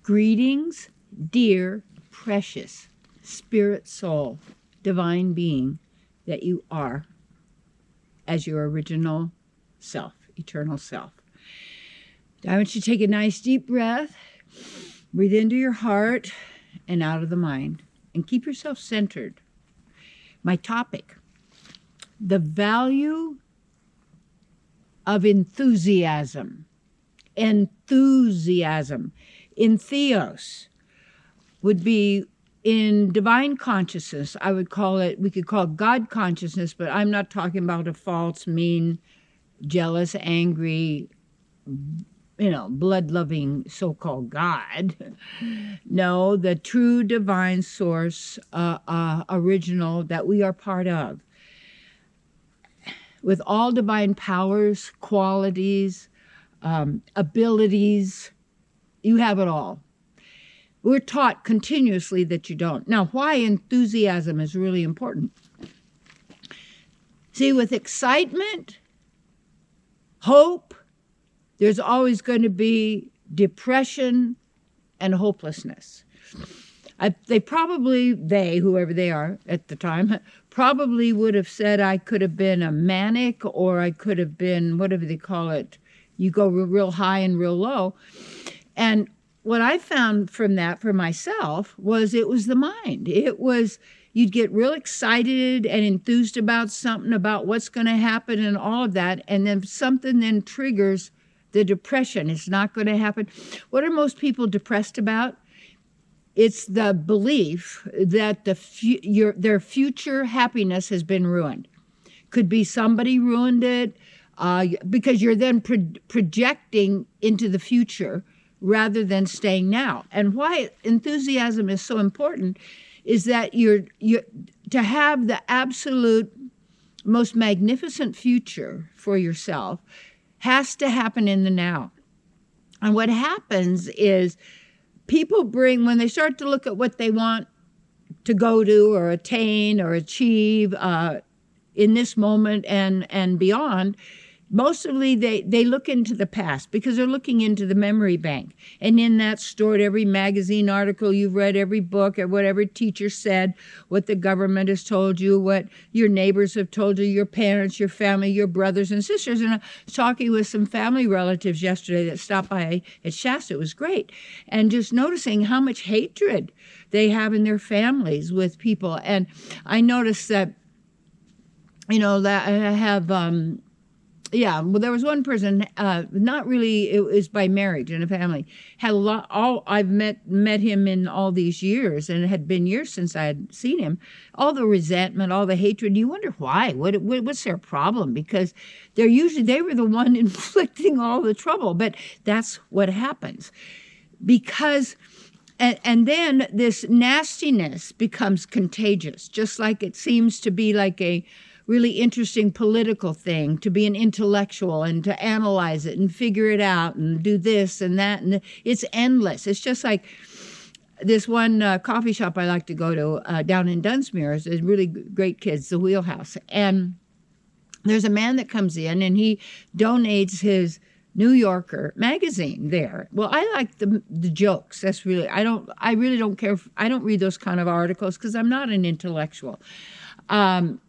Greetings, dear, precious, spirit soul, divine being that you are as your original self, eternal self. I want you to take a nice deep breath, breathe into your heart and out of the mind, and keep yourself centered. My topic, the value of enthusiasm. Enthusiasm. In theos would be in divine consciousness. I would call it, we could call it God consciousness, but I'm not talking about a false, mean, jealous, angry, blood-loving so-called God. No, the true divine source, original that we are part of. With all divine powers, qualities, abilities, you have it all. We're taught continuously that you don't. Now, why enthusiasm is really important. See, with excitement, hope, there's always going to be depression and hopelessness. Whoever they are at the time, probably would have said I could have been a manic, or I could have been, whatever they call it, you go real high and real low. And what I found from that for myself was it was the mind. It was, you'd get real excited and enthused about something, about what's going to happen and all of that, and then something then triggers the depression. It's not going to happen. What are most people depressed about? It's the belief that their future happiness has been ruined. Could be somebody ruined it, because you're then projecting into the future rather than staying now. And why enthusiasm is so important is that you're to have the absolute most magnificent future for yourself has to happen in the now. And what happens is people when they start to look at what they want to go to or attain or achieve in this moment and beyond, mostly they look into the past because they're looking into the memory bank. And in that stored every magazine article you've read, every book, or whatever teacher said, what the government has told you, what your neighbors have told you, your parents, your family, your brothers and sisters. And I was talking with some family relatives yesterday that stopped by at Shasta. It was great. And just noticing how much hatred they have in their families with people. And I noticed that, that I have... there was one person, not really, it was by marriage in a family, had a lot, I've met him in all these years, and it had been years since I had seen him, all the resentment, all the hatred. You wonder why, what's their problem? Because they were the one inflicting all the trouble, but that's what happens. Because, and then this nastiness becomes contagious, just like it seems to be like a really interesting political thing, to be an intellectual and to analyze it and figure it out and do this and that. And it's endless. It's just like this one coffee shop I like to go to down in Dunsmuir. There's really great kids, the Wheelhouse. And there's a man that comes in and he donates his New Yorker magazine there. Well, I like the jokes. That's really, I really don't care. I don't read those kind of articles because I'm not an intellectual. I'm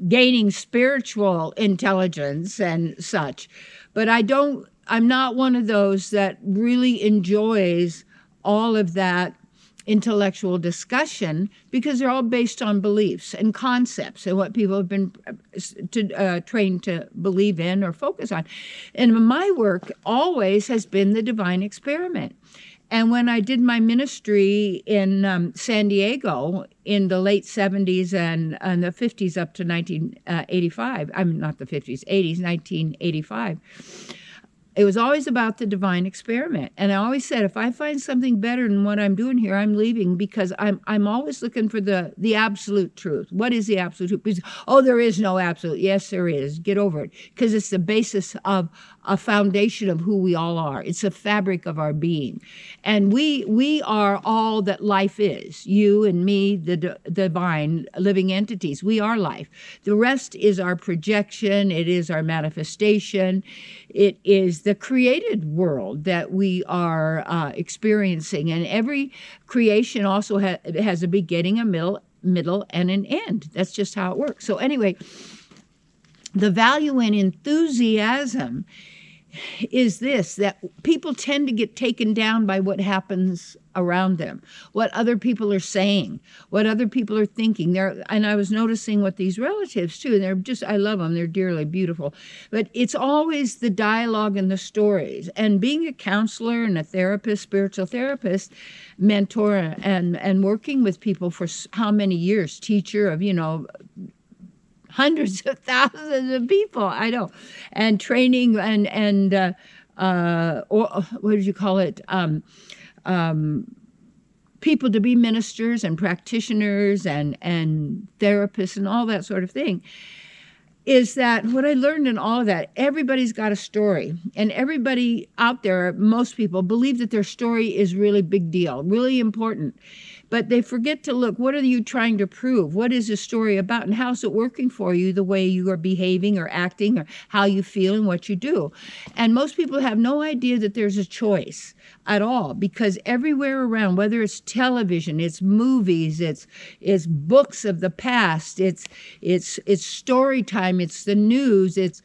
gaining spiritual intelligence and such, but I'm not one of those that really enjoys all of that intellectual discussion because they're all based on beliefs and concepts and what people have been trained to believe in or focus on. And my work always has been the divine experiment. And when I did my ministry in San Diego in the late 70s and the 50s up to 1985, not the 50s, 80s, 1985, it was always about the divine experiment. And I always said, if I find something better than what I'm doing here, I'm leaving, because I'm always looking for the absolute truth. What is the absolute truth? Because, there is no absolute. Yes, there is. Get over it. Because it's the basis of a foundation of who we all are. It's a fabric of our being. And we are all that life is. You and me, the divine living entities. We are life. The rest is our projection. It is our manifestation. It is is the created world that we are experiencing. And every creation also has a beginning, a middle, and an end. That's just how it works. So anyway, the value in enthusiasm is this, that people tend to get taken down by what happens around them, what other people are saying, what other people are thinking. And I was noticing what these relatives too, and they're just, I love them, they're dearly beautiful. But it's always the dialogue and the stories. And being a counselor and a therapist, spiritual therapist, mentor, and working with people for how many years, teacher of, hundreds of thousands of people, I know, and training and or what did you call it? People to be ministers and practitioners and therapists and all that sort of thing. Is that what I learned in all of that? Everybody's got a story, and everybody out there, most people, believe that their story is really big deal, really important. But they forget to look, what are you trying to prove? What is the story about? And how's it working for you, the way you are behaving or acting or how you feel and what you do? And most people have no idea that there's a choice at all, because everywhere around, whether it's television, it's movies, it's books of the past, it's story time, it's the news, it's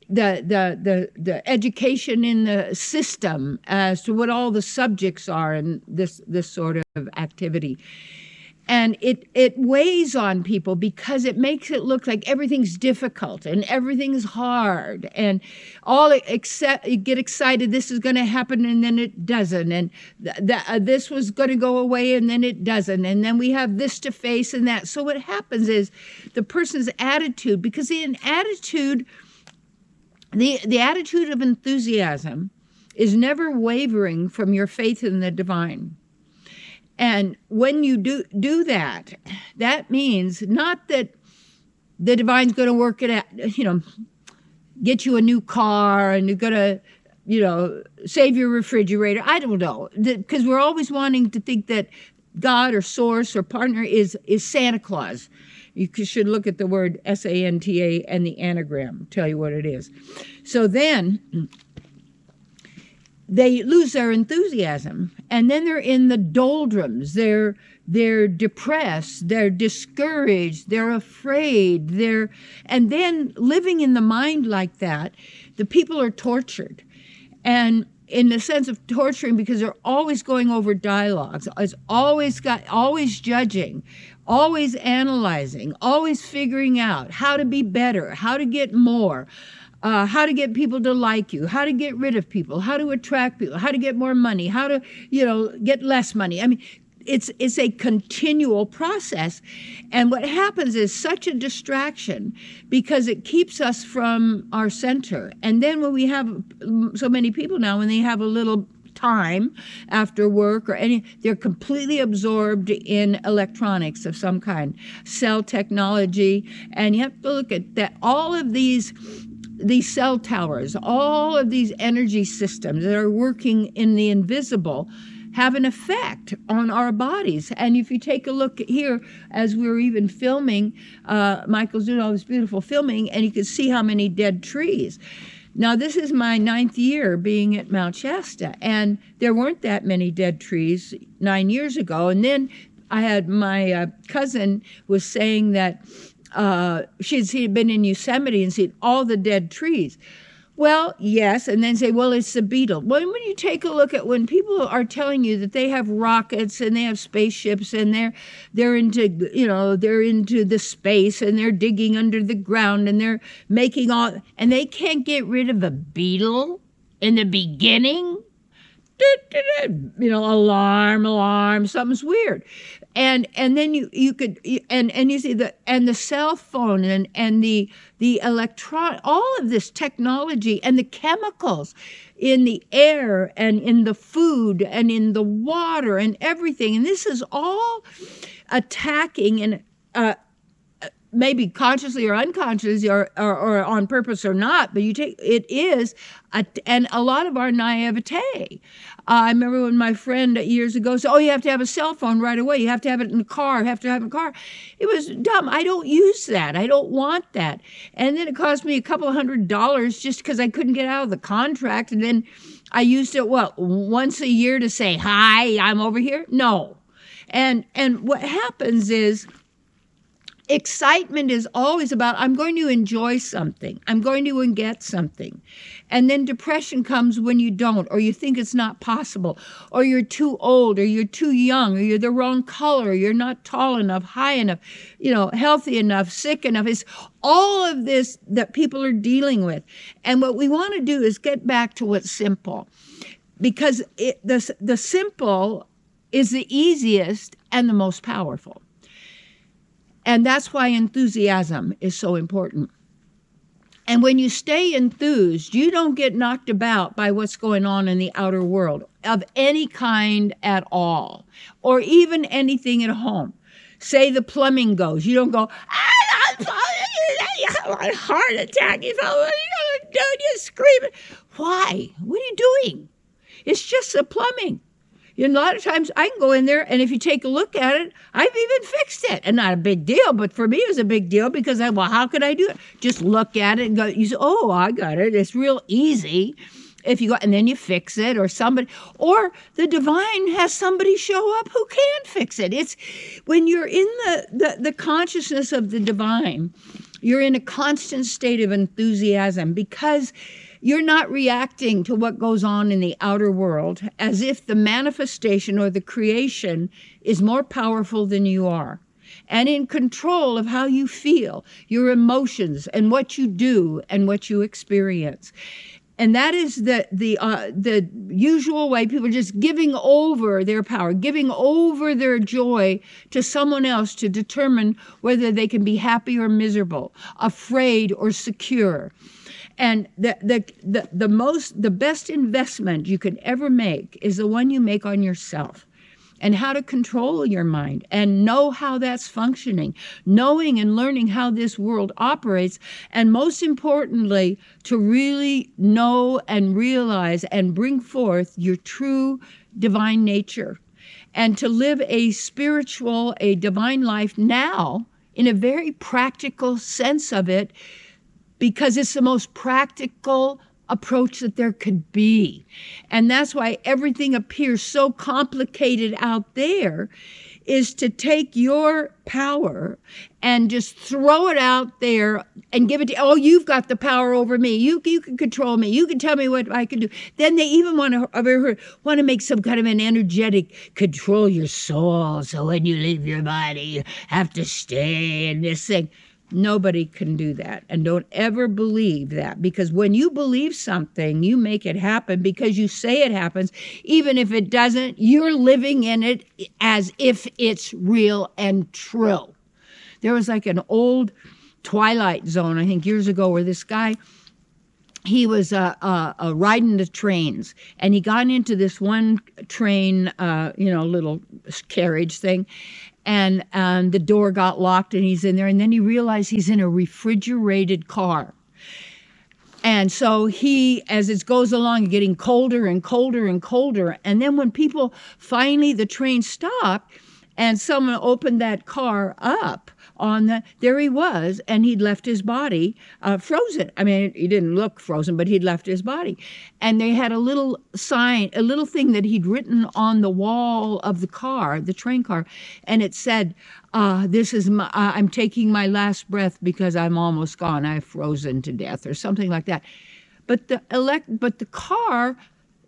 the education in the system as to what all the subjects are in this sort of activity. And it weighs on people because it makes it look like everything's difficult and everything's hard, and you get excited, this is going to happen, and then it doesn't, and this was going to go away, and then it doesn't, and then we have this to face and that. So what happens is the person's attitude, because the attitude of enthusiasm is never wavering from your faith in the divine. And when you do that, that means not that the divine's going to work it out, get you a new car and you're going to, save your refrigerator. I don't know, because we're always wanting to think that God or source or partner is Santa Claus. You should look at the word Santa and the anagram, tell you what it is. So then they lose their enthusiasm, and then they're in the doldrums. They're depressed, they're discouraged, they're afraid, and then living in the mind like that, the people are tortured. And in the sense of torturing, because they're always going over dialogues, it's always judging, always analyzing, always figuring out how to be better, how to get more, how to get people to like you, how to get rid of people, how to attract people, how to get more money, how to, get less money. I mean, it's a continual process. And what happens is such a distraction because it keeps us from our center. And then when we have so many people now, when they have a little time after work or they're completely absorbed in electronics of some kind, cell technology. And you have to look at that, all of these cell towers, all of these energy systems that are working in the invisible have an effect on our bodies. And if you take a look here, as we were even filming, Michael's doing all this beautiful filming, and you can see how many dead trees. Now, this is my 9th year being at Mount Shasta, and there weren't that many dead trees 9 years ago. And then I had my cousin was saying that she'd been in Yosemite and seen all the dead trees. Well, yes, and then say, well, it's the beetle. Well, when you take a look at when people are telling you that they have rockets and they have spaceships and they're into the space and they're digging under the ground and they're making and they can't get rid of a beetle in the beginning, alarm, something's weird. And then you could and you see the cell phone and the electron, all of this technology and the chemicals in the air and in the food and in the water and everything, and this is all attacking and maybe consciously or unconsciously or on purpose or not, but it is, and a lot of our naivete. I remember when my friend years ago said, oh, you have to have a cell phone right away. You have to have it in the car. You have to have it in the car. It was dumb. I don't use that. I don't want that. And then it cost me a couple $100 just because I couldn't get out of the contract. And then I used it, once a year to say, hi, I'm over here? No. And what happens is, excitement is always about, I'm going to enjoy something. I'm going to get something. And then depression comes when you don't, or you think it's not possible, or you're too old, or you're too young, or you're the wrong color, or you're not tall enough, high enough, healthy enough, sick enough. It's all of this that people are dealing with. And what we want to do is get back to what's simple, because the simple is the easiest and the most powerful. And that's why enthusiasm is so important. And when you stay enthused, you don't get knocked about by what's going on in the outer world of any kind at all, or even anything at home. Say the plumbing goes, you don't go, you have a heart attack. You fell, what are you going to do? You're screaming. Why? What are you doing? It's just the plumbing. A lot of times I can go in there, and if you take a look at it, I've even fixed it. And not a big deal, but for me it was a big deal because how could I do it? Just look at it and go, you say, oh, I got it. It's real easy. If you go, and then you fix it, or the divine has somebody show up who can fix it. It's when you're in the consciousness of the divine, you're in a constant state of enthusiasm because you're not reacting to what goes on in the outer world as if the manifestation or the creation is more powerful than you are, and in control of how you feel, your emotions, and what you do and what you experience. And that is the usual way people are just giving over their power, giving over their joy to someone else to determine whether they can be happy or miserable, afraid or secure. And the best investment you could ever make is the one you make on yourself, and how to control your mind and know how that's functioning, knowing and learning how this world operates, and most importantly, to really know and realize and bring forth your true divine nature, and to live a divine life now in a very practical sense of it, because it's the most practical approach that there could be. And that's why everything appears so complicated out there, is to take your power and just throw it out there and give it to, you've got the power over me. You can control me. You can tell me what I can do. Then they even want to make some kind of an energetic control your soul. So when you leave your body, you have to stay in this thing. Nobody can do that. And don't ever believe that, because when you believe something, you make it happen because you say it happens. Even if it doesn't, you're living in it as if it's real and true. There was like an old Twilight Zone, I think years ago, where this guy, he was riding the trains, and he got into this one train, little carriage thing, and the door got locked, and he's in there, and then he realized he's in a refrigerated car. And so he, as it goes along, getting colder and colder and colder, and then when people finally, the train stopped, and someone opened that car up, there he was, and he'd left his body frozen. I mean, he didn't look frozen, but he'd left his body. And they had a little sign, a little thing that he'd written on the wall of the car, the train car, and it said, I'm taking my last breath because I'm almost gone. I've frozen to death, or something like that. But the car,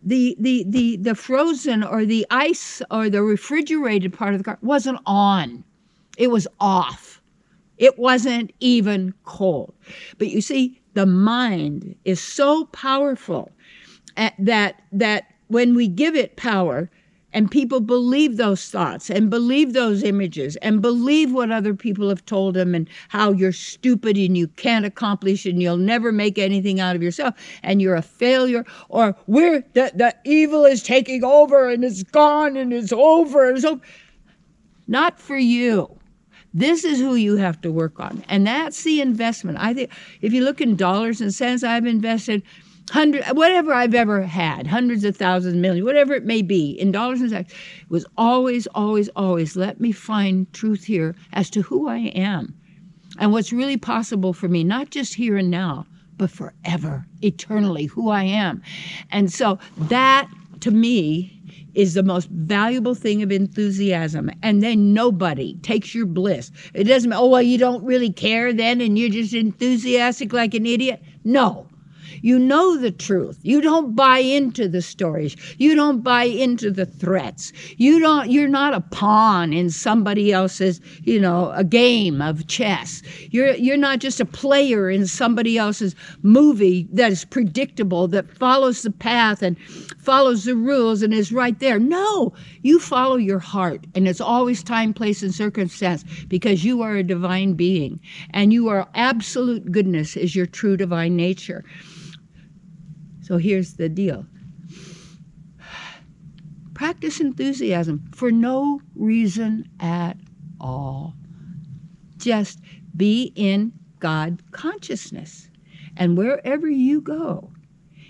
the frozen or the ice or the refrigerated part of the car wasn't on. It was off. It wasn't even cold. But you see, the mind is so powerful that when we give it power, and people believe those thoughts and believe those images and believe what other people have told them, and how you're stupid and you can't accomplish and you'll never make anything out of yourself and you're a failure, or the evil is taking over and it's gone and it's over and it's over. Not for you. This is who you have to work on. And that's the investment. I think if you look in dollars and cents, I've invested whatever I've ever had, hundreds of thousands, millions, whatever it may be, in dollars and cents, was always, always, always let me find truth here as to who I am and what's really possible for me, not just here and now, but forever, eternally, who I am. And so that, to me, is the most valuable thing of enthusiasm. And then nobody takes your bliss. It doesn't, oh, well, you don't really care then and you're just enthusiastic like an idiot. No. You know the truth. You don't buy into the stories. You don't buy into the threats. You're not a pawn in somebody else's, a game of chess. You're not just a player in somebody else's movie that is predictable, that follows the path and follows the rules and is right there. No, you follow your heart, and it's always time, place, and circumstance, because you are a divine being, and you are absolute goodness is your true divine nature. So here's the deal. Practice enthusiasm for no reason at all. Just be in God consciousness. And wherever you go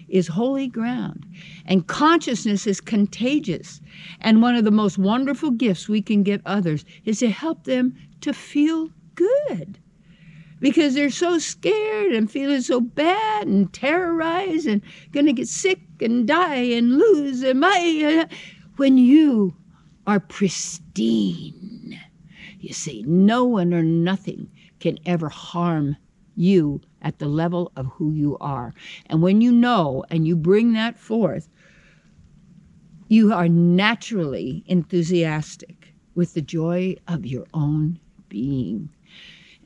is holy ground. And consciousness is contagious. And one of the most wonderful gifts we can give others is to help them to feel good. Because they're so scared and feeling so bad and terrorized and going to get sick and die and lose their mind. When you are pristine, you see, no one or nothing can ever harm you at the level of who you are. And when you know and you bring that forth, you are naturally enthusiastic with the joy of your own being.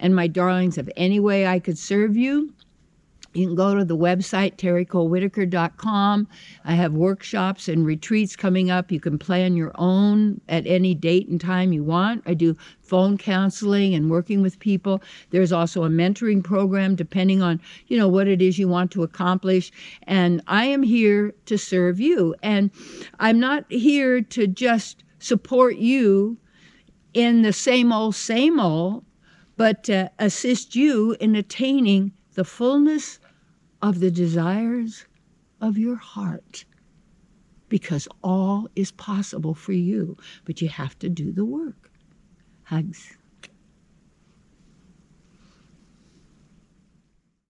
And my darlings, if any way I could serve you, you can go to the website, terrycolewhitaker.com. I have workshops and retreats coming up. You can plan your own at any date and time you want. I do phone counseling and working with people. There's also a mentoring program depending on, what it is you want to accomplish. And I am here to serve you. And I'm not here to just support you in the same old, but to assist you in attaining the fullness of the desires of your heart. Because all is possible for you, but you have to do the work. Hugs.